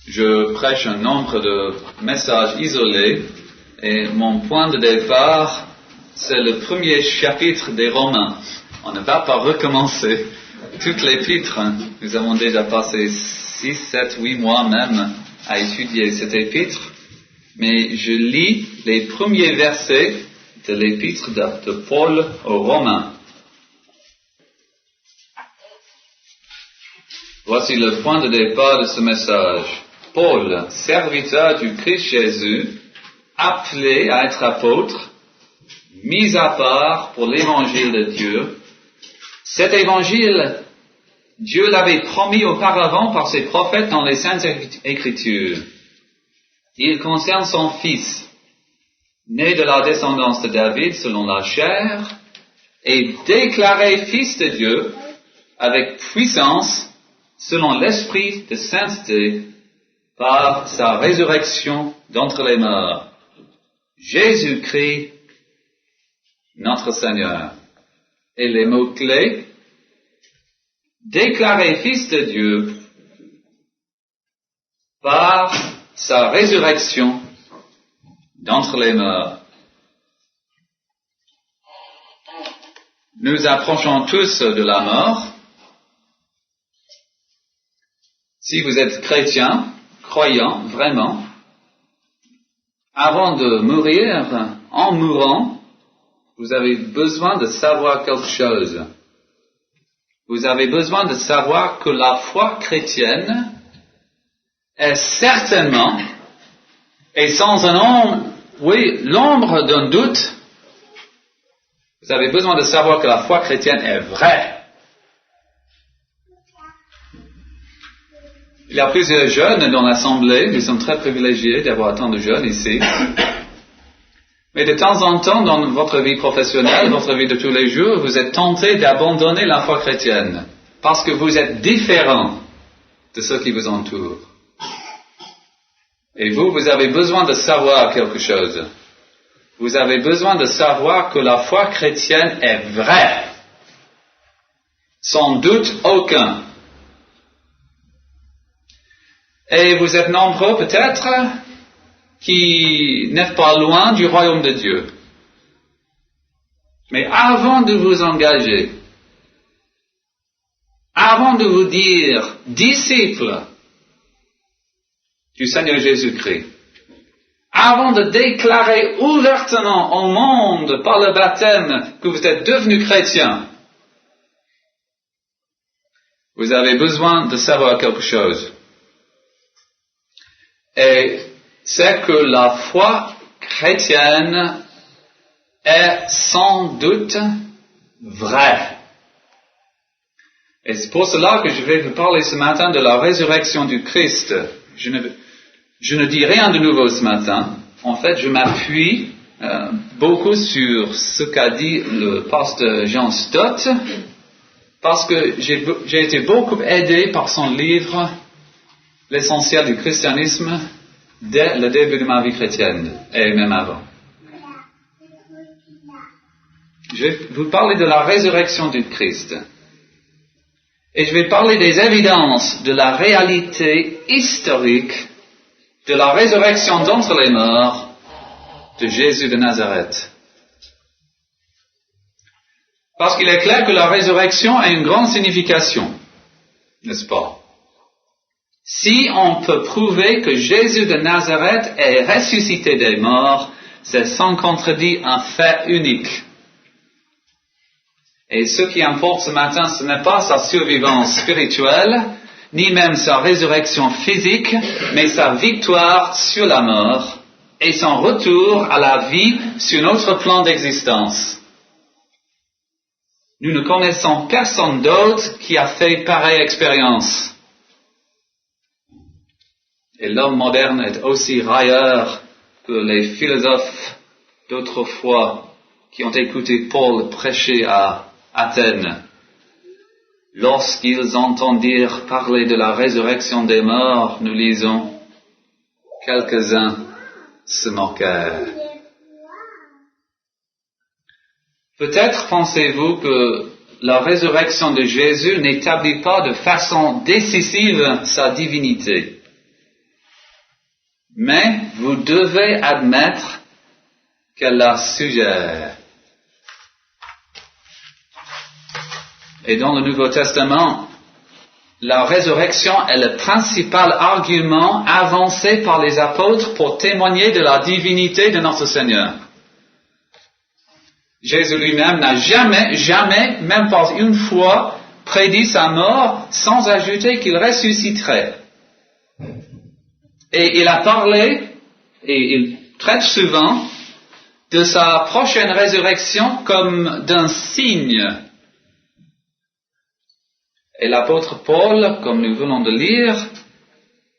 Je prêche un nombre de messages isolés et mon point de départ, c'est le premier chapitre des Romains. On ne va pas recommencer toute l'épître. Nous avons déjà passé 6, 7, 8 mois même à étudier cette épître. Mais je lis les premiers versets de l'épître de Paul aux Romains. Voici le point de départ de ce message. Paul, serviteur du Christ Jésus, appelé à être apôtre, mis à part pour l'évangile de Dieu. Cet évangile, Dieu l'avait promis auparavant par ses prophètes dans les Saintes Écritures. Il concerne son Fils, né de la descendance de David selon la chair, et déclaré Fils de Dieu avec puissance selon l'Esprit de sainteté par sa résurrection d'entre les morts. Jésus-Christ, notre Seigneur. Et les mots-clés, déclaré Fils de Dieu par sa résurrection d'entre les morts. Nous approchons tous de la mort. Si vous êtes chrétien, croyant, vraiment, avant de mourir, en mourant, vous avez besoin de savoir quelque chose. Vous avez besoin de savoir que la foi chrétienne est certainement, et sans l'ombre d'un doute, vous avez besoin de savoir que la foi chrétienne est vraie. Il y a plusieurs jeunes dans l'assemblée, nous sommes très privilégiés d'avoir tant de jeunes ici. Mais de temps en temps, dans votre vie professionnelle, votre vie de tous les jours, vous êtes tentés d'abandonner la foi chrétienne, parce que vous êtes différents de ceux qui vous entourent. Et vous avez besoin de savoir quelque chose. Vous avez besoin de savoir que la foi chrétienne est vraie, sans doute aucun. Et vous êtes nombreux peut-être qui n'êtes pas loin du royaume de Dieu. Mais avant de vous engager, avant de vous dire disciple du Seigneur Jésus-Christ, avant de déclarer ouvertement au monde par le baptême que vous êtes devenu chrétien, vous avez besoin de savoir quelque chose. Et c'est que la foi chrétienne est sans doute vraie. Et c'est pour cela que je vais vous parler ce matin de la résurrection du Christ. Je ne dis rien de nouveau ce matin. En fait, je m'appuie beaucoup sur ce qu'a dit le pasteur Jean Stott, parce que j'ai été beaucoup aidé par son livre L'essentiel du christianisme dès le début de ma vie chrétienne, et même avant. Je vais vous parler de la résurrection du Christ. Et je vais parler des évidences de la réalité historique de la résurrection d'entre les morts de Jésus de Nazareth. Parce qu'il est clair que la résurrection a une grande signification, n'est-ce pas? Si on peut prouver que Jésus de Nazareth est ressuscité des morts, c'est sans contredit un fait unique. Et ce qui importe ce matin, ce n'est pas sa survivance spirituelle, ni même sa résurrection physique, mais sa victoire sur la mort et son retour à la vie sur notre plan d'existence. Nous ne connaissons personne d'autre qui a fait pareille expérience. Et l'homme moderne est aussi railleur que les philosophes d'autrefois qui ont écouté Paul prêcher à Athènes. Lorsqu'ils entendirent parler de la résurrection des morts, nous lisons, quelques-uns se moquèrent. Peut-être pensez-vous que la résurrection de Jésus n'établit pas de façon décisive sa divinité. mais vous devez admettre qu'elle la suggère. Et dans le Nouveau Testament, la résurrection est le principal argument avancé par les apôtres pour témoigner de la divinité de notre Seigneur. Jésus lui-même n'a jamais, même pas une fois, prédit sa mort sans ajouter qu'il ressusciterait. Et il a parlé, et il traite souvent, de sa prochaine résurrection comme d'un signe. Et l'apôtre Paul, comme nous venons de lire,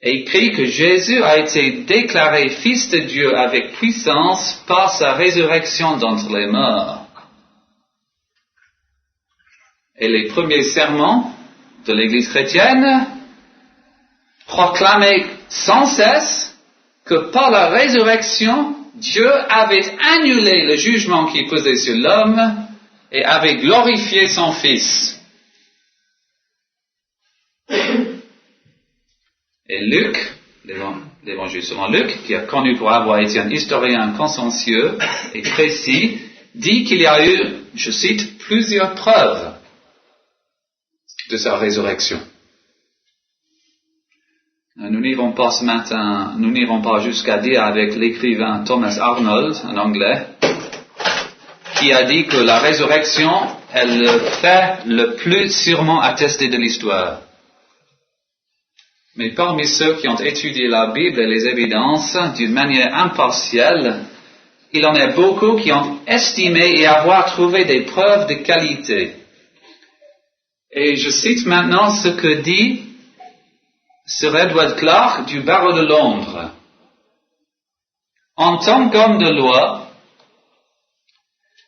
écrit que Jésus a été déclaré Fils de Dieu avec puissance par sa résurrection d'entre les morts. Et les premiers sermons de l'Église chrétienne proclamaient sans cesse que par la résurrection, Dieu avait annulé le jugement qui pesait sur l'homme et avait glorifié son Fils. Et Luc, l'évangile selon Luc, qui est connu pour avoir été un historien consciencieux et précis, dit qu'il y a eu, je cite, plusieurs preuves de sa résurrection. Nous n'irons pas ce matin, nous n'irons pas jusqu'à dire avec l'écrivain Thomas Arnold, un Anglais, qui a dit que la résurrection est le fait le plus sûrement attesté de l'histoire. Mais parmi ceux qui ont étudié la Bible et les évidences d'une manière impartiale, il en est beaucoup qui ont estimé et avoir trouvé des preuves de qualité. Et je cite maintenant ce que dit Sir Edward Clarke du barreau de Londres. En tant qu'homme de loi,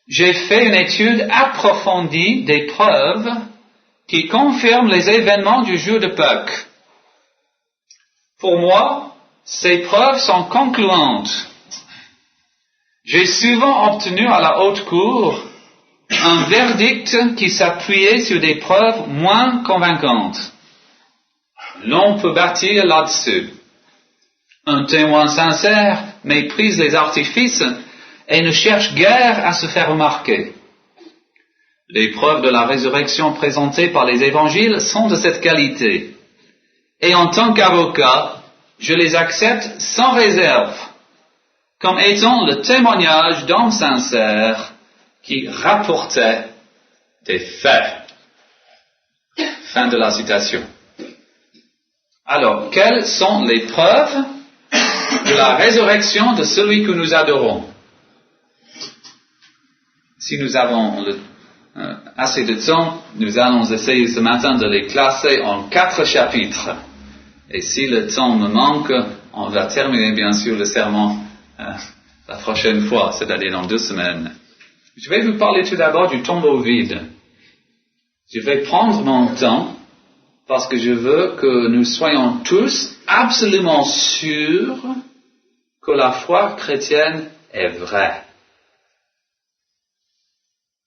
j'ai fait une étude approfondie des preuves qui confirment les événements du jour de Pâques. Pour moi, ces preuves sont concluantes. J'ai souvent obtenu à la haute cour un verdict qui s'appuyait sur des preuves moins convaincantes. L'on peut bâtir là-dessus. Un témoin sincère méprise les artifices et ne cherche guère à se faire remarquer. Les preuves de la résurrection présentées par les évangiles sont de cette qualité. Et en tant qu'avocat, je les accepte sans réserve, comme étant le témoignage d'hommes sincères qui rapportaient des faits. Fin de la citation. Alors, quelles sont les preuves de la résurrection de celui que nous adorons? Si nous avons assez de temps, nous allons essayer ce matin de les classer en 4 chapitres. Et si le temps me manque, on va terminer bien sûr le sermon la prochaine fois, c'est-à-dire dans 2 semaines. Je vais vous parler tout d'abord du tombeau vide. Je vais prendre mon temps parce que je veux que nous soyons tous absolument sûrs que la foi chrétienne est vraie.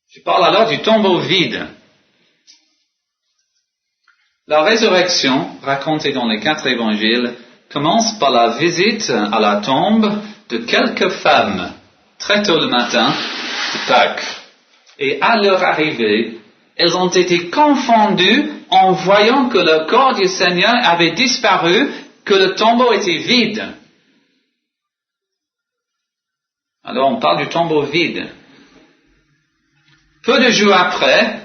Je parle alors du tombeau vide. La résurrection, racontée dans les 4 évangiles, commence par la visite à la tombe de quelques femmes, très tôt le matin de Pâques. Et à leur arrivée, elles ont été confondues en voyant que le corps du Seigneur avait disparu, que le tombeau était vide. Alors on parle du tombeau vide. Peu de jours après,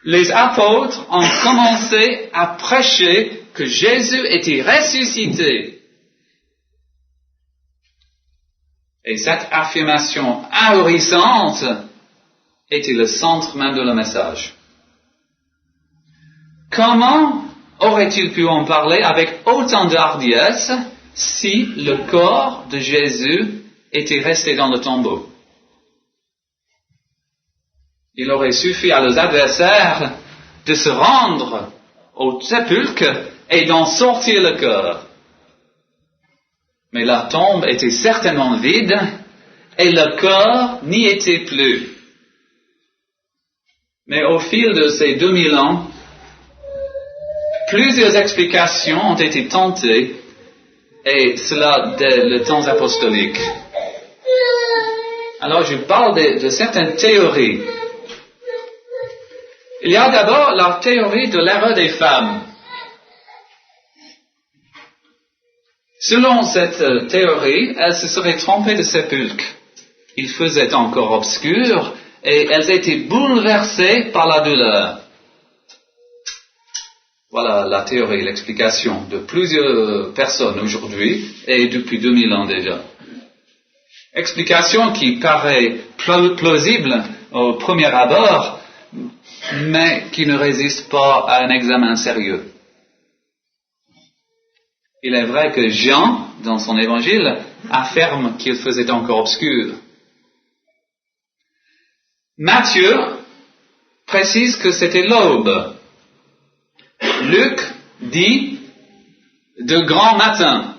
les apôtres ont commencé à prêcher que Jésus était ressuscité. Et cette affirmation ahurissante était le centre même de le message. Comment aurait-il pu en parler avec autant de hardiesse si le corps de Jésus était resté dans le tombeau? Il aurait suffi à leurs adversaires de se rendre au sépulcre et d'en sortir le corps. Mais la tombe était certainement vide et le corps n'y était plus. Mais au fil de ces 2000 ans, plusieurs explications ont été tentées et cela dès le temps apostolique. Alors je parle de certaines théories. Il y a d'abord la théorie de l'erreur des femmes. Selon cette théorie, elles se seraient trompées de sépulcre. Il faisait encore obscur et elles étaient bouleversées par la douleur. Voilà la théorie, l'explication de plusieurs personnes aujourd'hui et depuis 2000 ans déjà. Explication qui paraît plausible au premier abord, mais qui ne résiste pas à un examen sérieux. Il est vrai que Jean, dans son évangile, affirme qu'il faisait encore obscur. Matthieu précise que c'était l'aube. Luc dit de grand matin.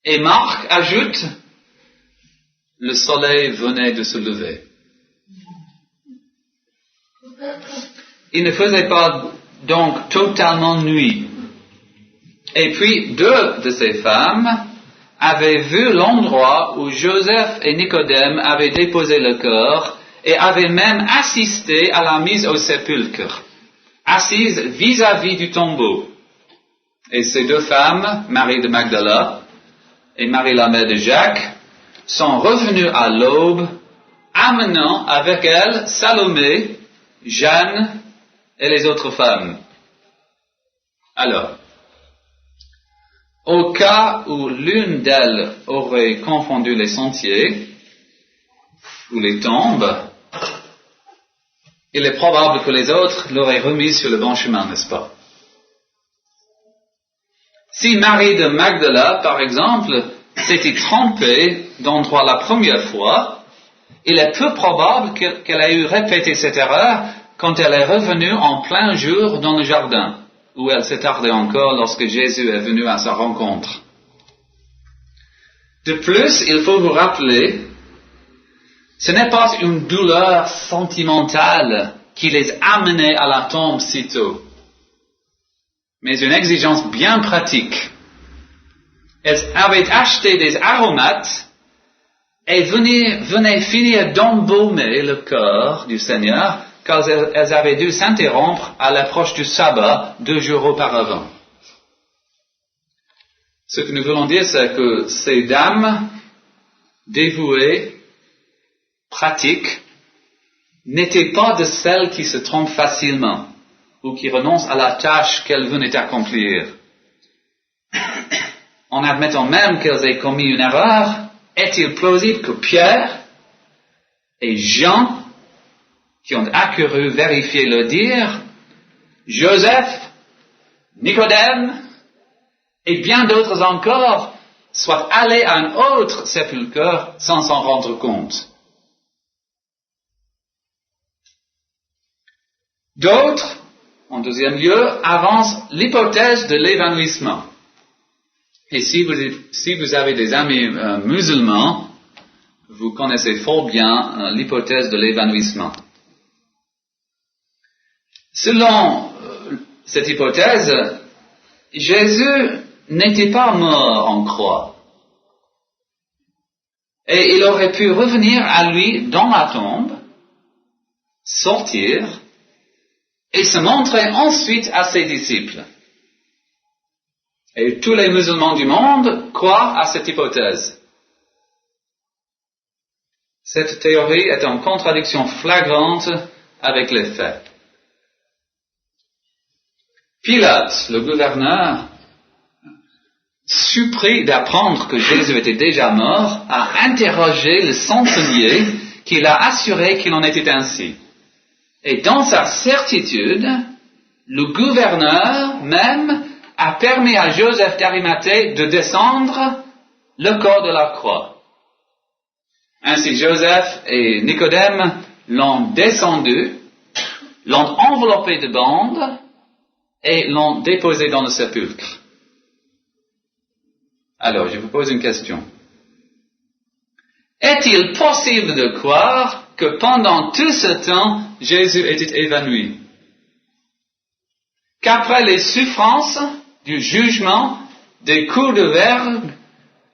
Et Marc ajoute le soleil venait de se lever. Il ne faisait pas donc totalement nuit. Et puis deux de ces femmes avaient vu l'endroit où Joseph et Nicodème avaient déposé le corps et avaient même assisté à la mise au sépulcre, assises vis-à-vis du tombeau. Et ces deux femmes, Marie de Magdala et Marie la mère de Jacques, sont revenues à l'aube, amenant avec elles Salomé, Jeanne et les autres femmes. Alors, au cas où l'une d'elles aurait confondu les sentiers ou les tombes, il est probable que les autres l'auraient remis sur le bon chemin, n'est-ce pas? Si Marie de Magdala, par exemple, s'était trompée d'endroit la première fois, il est peu probable qu'elle ait eu répété cette erreur quand elle est revenue en plein jour dans le jardin, où elle s'est tardée encore lorsque Jésus est venu à sa rencontre. De plus, il faut vous rappeler, ce n'est pas une douleur sentimentale qui les amenait à la tombe si tôt, mais une exigence bien pratique. Elles avaient acheté des aromates et venaient finir d'embaumer le corps du Seigneur, car elles avaient dû s'interrompre à l'approche du sabbat 2 jours auparavant. Ce que nous voulons dire, c'est que ces dames dévouées, pratiques, n'étaient pas de celles qui se trompent facilement ou qui renoncent à la tâche qu'elles venaient accomplir. En admettant même qu'elles aient commis une erreur, est-il plausible que Pierre et Jean, qui ont accouru vérifier le dire, Joseph, Nicodème et bien d'autres encore, soient allés à un autre sépulcre sans s'en rendre compte? D'autres, en deuxième lieu, avancent l'hypothèse de l'évanouissement. Et si vous avez des amis musulmans, vous connaissez fort bien l'hypothèse de l'évanouissement. Selon cette hypothèse, Jésus n'était pas mort en croix. Et il aurait pu revenir à lui dans la tombe, sortir, et se montrer ensuite à ses disciples. Et tous les musulmans du monde croient à cette hypothèse. Cette théorie est en contradiction flagrante avec les faits. Pilate, le gouverneur, surpris d'apprendre que Jésus était déjà mort, a interrogé le centenier qui l'a assuré qu'il en était ainsi. Et dans sa certitude, le gouverneur même a permis à Joseph d'Arimathée de descendre le corps de la croix. Ainsi Joseph et Nicodème l'ont descendu, l'ont enveloppé de bandes et l'ont déposé dans le sépulcre. Alors, je vous pose une question. Est-il possible de croire que pendant tout ce temps, Jésus était évanoui? Qu'après les souffrances du jugement, des coups de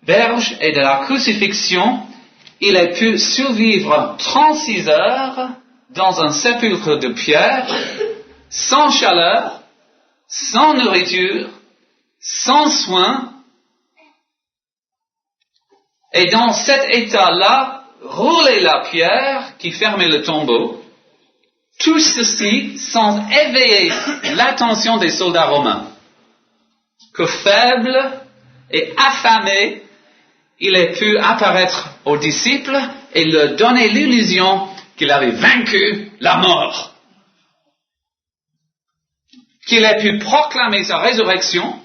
verge et de la crucifixion, il a pu survivre 36 heures dans un sépulcre de pierre, sans chaleur, sans nourriture, sans soin, et dans cet état-là, rouler la pierre qui fermait le tombeau, tout ceci sans éveiller l'attention des soldats romains. Que faible et affamé, il ait pu apparaître aux disciples et leur donner l'illusion qu'il avait vaincu la mort. Qu'il ait pu proclamer sa résurrection,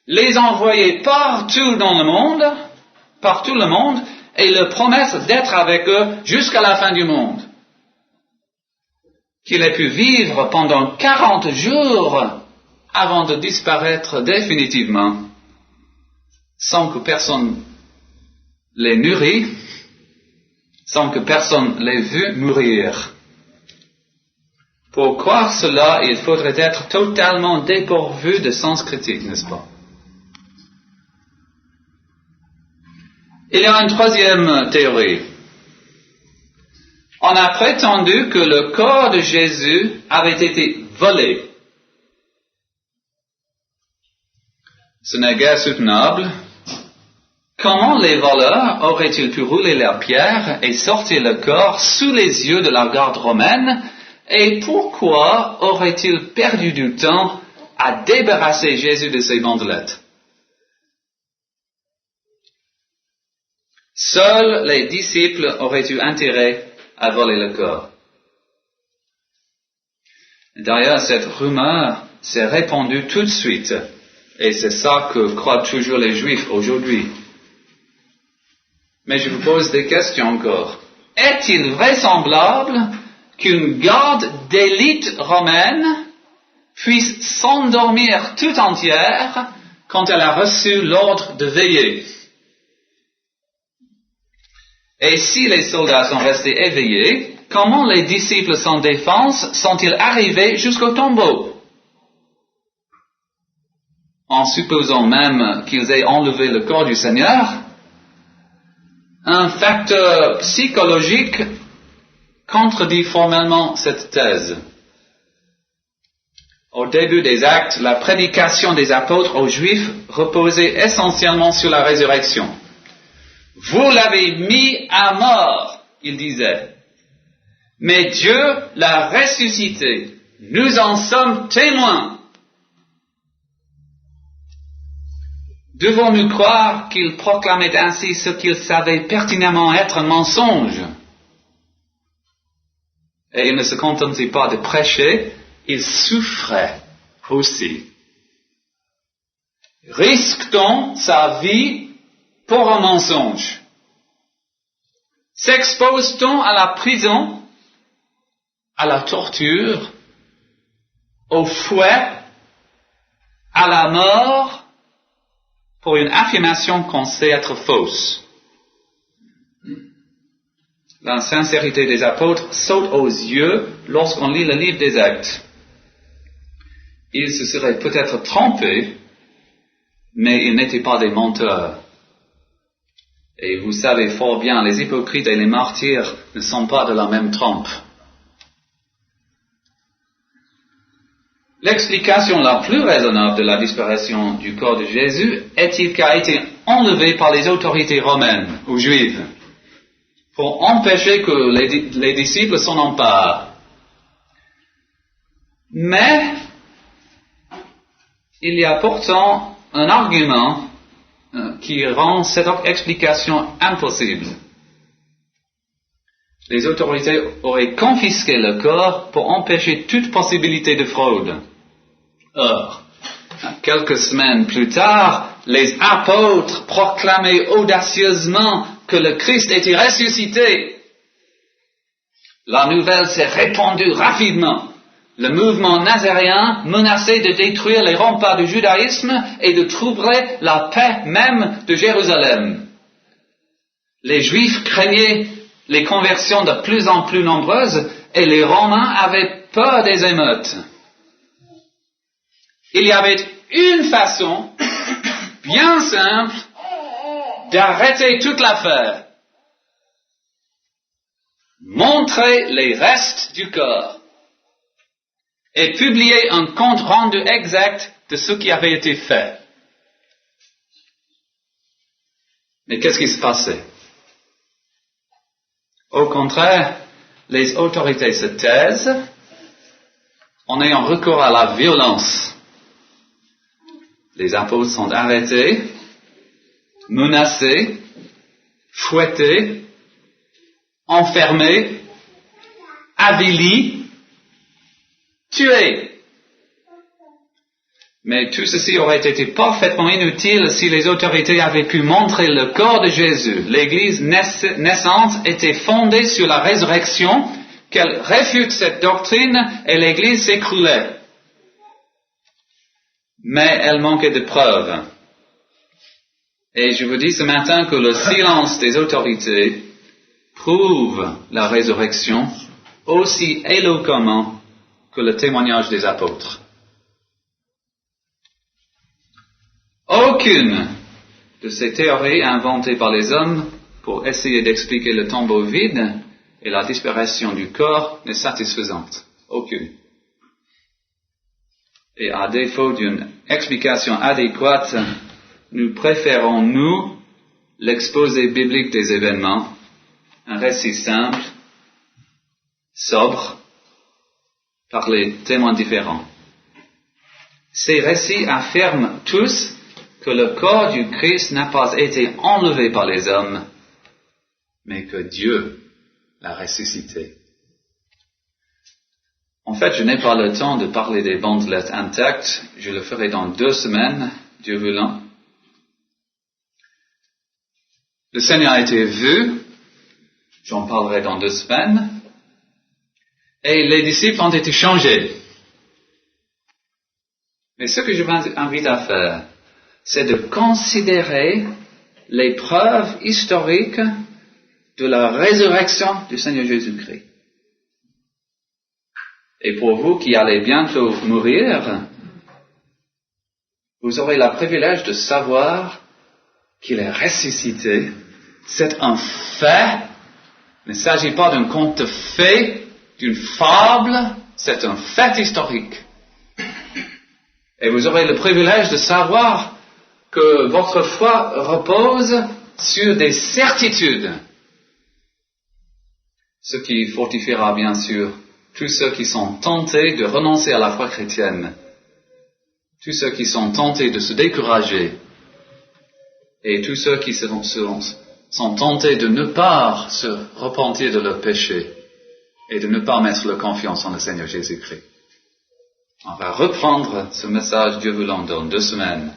les envoyer partout le monde, et leur promettre d'être avec eux jusqu'à la fin du monde. Qu'il ait pu vivre pendant 40 jours avant de disparaître définitivement, sans que personne les nourrit, sans que personne les vût mourir. Pour croire cela, il faudrait être totalement dépourvu de sens critique, n'est-ce pas? Il y a une troisième théorie. On a prétendu que le corps de Jésus avait été volé. Ce n'est guère soutenable. Comment les voleurs auraient-ils pu rouler leurs pierres et sortir le corps sous les yeux de la garde romaine? Et pourquoi auraient-ils perdu du temps à débarrasser Jésus de ses bandelettes? Seuls les disciples auraient eu intérêt à voler le corps. D'ailleurs, cette rumeur s'est répandue tout de suite, et c'est ça que croient toujours les Juifs aujourd'hui. Mais je vous pose des questions encore. Est-il vraisemblable qu'une garde d'élite romaine puisse s'endormir tout entière quand elle a reçu l'ordre de veiller? Et si les soldats sont restés éveillés, comment les disciples sans défense sont-ils arrivés jusqu'au tombeau? En supposant même qu'ils aient enlevé le corps du Seigneur, un facteur psychologique contredit formellement cette thèse. Au début des Actes, la prédication des apôtres aux Juifs reposait essentiellement sur la résurrection. Vous l'avez mis à mort, il disait. Mais Dieu l'a ressuscité. Nous en sommes témoins. Devons-nous croire qu'il proclamait ainsi ce qu'il savait pertinemment être un mensonge? Et il ne se contentait pas de prêcher, il souffrait aussi. Risque-t-on sa vie pour un mensonge? S'expose-t-on à la prison, à la torture, au fouet, à la mort, pour une affirmation qu'on sait être fausse? La sincérité des apôtres saute aux yeux lorsqu'on lit le livre des Actes. Ils se seraient peut-être trompés, mais ils n'étaient pas des menteurs. Et vous savez fort bien, les hypocrites et les martyrs ne sont pas de la même trempe. L'explication la plus raisonnable de la disparition du corps de Jésus est-il qu'il a été enlevé par les autorités romaines ou juives pour empêcher que les disciples s'en emparent. Mais il y a pourtant un argument qui rend cette explication impossible. Les autorités auraient confisqué le corps pour empêcher toute possibilité de fraude. Or, quelques semaines plus tard, les apôtres proclamaient audacieusement que le Christ était ressuscité. La nouvelle s'est répandue rapidement. Le mouvement nazaréen menaçait de détruire les remparts du judaïsme et de troubler la paix même de Jérusalem. Les Juifs craignaient les conversions de plus en plus nombreuses et les Romains avaient peur des émeutes. Il y avait une façon bien simple d'arrêter toute l'affaire. Montrer les restes du corps et publier un compte rendu exact de ce qui avait été fait. Mais qu'est-ce qui se passait? Au contraire, les autorités se taisent en ayant recours à la violence. Les apôtres sont arrêtés, menacés, fouettés, enfermés, avilis, tués. Mais tout ceci aurait été parfaitement inutile si les autorités avaient pu montrer le corps de Jésus. L'Église naissante était fondée sur la résurrection, qu'elle réfute cette doctrine et l'Église s'écroulait. Mais elle manquait de preuves. Et je vous dis ce matin que le silence des autorités prouve la résurrection aussi éloquemment que le témoignage des apôtres. Aucune de ces théories inventées par les hommes pour essayer d'expliquer le tombeau vide et la disparition du corps n'est satisfaisante. Aucune. Et à défaut d'une explication adéquate, nous préférons, nous, l'exposé biblique des événements, un récit simple, sobre, par les témoins différents. Ces récits affirment tous que le corps du Christ n'a pas été enlevé par les hommes, mais que Dieu l'a ressuscité. En fait, je n'ai pas le temps de parler des bandelettes intactes, je le ferai dans 2 semaines, Dieu voulant. Le Seigneur a été vu, j'en parlerai dans 2 semaines, et les disciples ont été changés. Mais ce que je vous invite à faire, c'est de considérer les preuves historiques de la résurrection du Seigneur Jésus-Christ. Et pour vous qui allez bientôt mourir, vous aurez le privilège de savoir qu'il est ressuscité. C'est un fait. Il ne s'agit pas d'un conte de fées, d'une fable. C'est un fait historique. Et vous aurez le privilège de savoir que votre foi repose sur des certitudes. Ce qui fortifiera bien sûr tous ceux qui sont tentés de renoncer à la foi chrétienne, tous ceux qui sont tentés de se décourager, et tous ceux qui sont tentés de ne pas se repentir de leur péché et de ne pas mettre leur confiance en le Seigneur Jésus-Christ. On va reprendre ce message, Dieu voulant, dans 2 semaines.